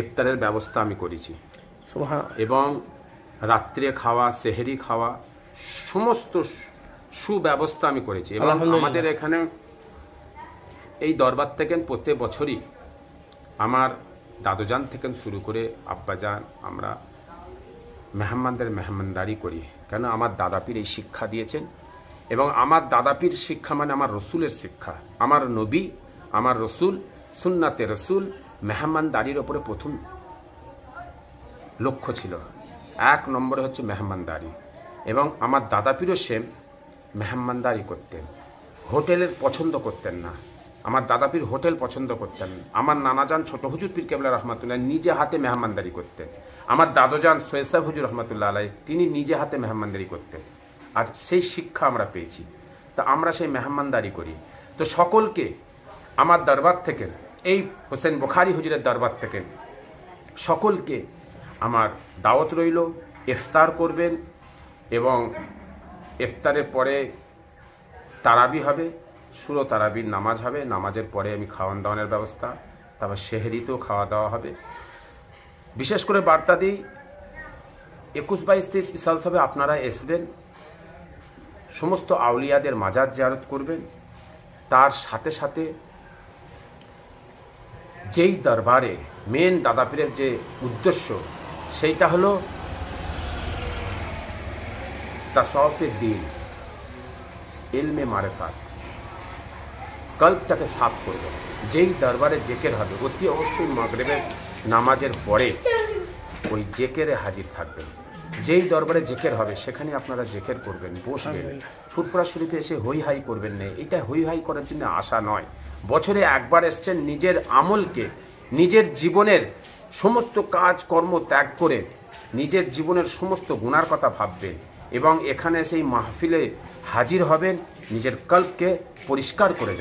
ইফতারের ব্যবস্থা আমি করেছি এবং রাত্রে খাওয়া, সেহরি খাওয়া, সমস্ত সুব্যবস্থা আমি করেছি। এবং আমাদের এখানে এই দরবার থেকে প্রত্যেক বছরই আমার দাদুজান থেকে শুরু করে আব্বাজান আমরা মেহমানদের মেহমানদারি করি, কেন আমার দাদাপীর এই শিক্ষা দিয়েছেন। এবং আমার দাদাপীর শিক্ষা মানে আমার রসুলের শিক্ষা। আমার নবী, আমার রসুল, সুন্নাতে রসুল মেহমানদারির ওপরে প্রথম লক্ষ্য ছিল। 1 নম্বরে হচ্ছে মেহমানদারি। এবং আমার দাদাপীরও সেম মেহমানদারি করতেন, হোটেলের পছন্দ করতেন না। আমার দাদাপীর হোটেল পছন্দ করতেন। আমার নানাজান ছোট হুজুর পীর কেবলা রহমাতুল্লাহ নিজে হাতে মেহমানদারি করতেন। আমার দাদুজান সৈয়দ সাহেব হুজুর রহমাতুল্লাহ আলাই তিনি নিজে হাতে মেহমানদারি করতেন। আজ সেই শিক্ষা আমরা পেয়েছি, তো আমরা সেই মেহমানদারি করি। তো সকলকে আমার দরবার থেকে, এই হোসেন বুখারী হুজুরের দরবার থেকে সকলকে আমার দাওয়াত রইল। ইফতার করবেন এবং ইফতারের পরে তারাবি হবে, সুরো তারাবির নামাজ হবে। নামাজের পরে আমি খাওয়ান দাওয়ানের ব্যবস্থা, তারপর সেহরিতেও খাওয়া দাওয়া হবে। বিশেষ করে বার্তা দিই 21, 22, 23 সাল হবে আপনারা আসবেন, সমস্ত আউলিয়াদের মাজার জিয়ারত করবেন। তার সাথে সাথে যেই দরবারে মেন দাদাপীরের যে উদ্দেশ্য সেইটা হলো তাসাউফের দিন, ইলমে মারেফাত, কল্পটাকে সাফ করবে। যেই দরবারে জেকের হবে অতি অবশ্যই মাগরিবের নামাজের পরে ওই জেকেরে হাজির থাকবেন। যেই দরবারে জেকের হবে সেখানে আপনারা জেকের করবেন, বসবেন। ফুরফুরা শরীফে এসে হই হাই করবেন না। এটা হই হাই করার জন্য আশা নয়। বছরে একবার এসছেন, নিজের আমলকে, নিজের জীবনের সমস্ত কাজ কর্ম ত্যাগ করে নিজের জীবনের সমস্ত গুনার কথা ভাববেন এবং এখানে সেই মাহফিলে হাজির হবেন, নিজের কল্পকে পরিষ্কার করে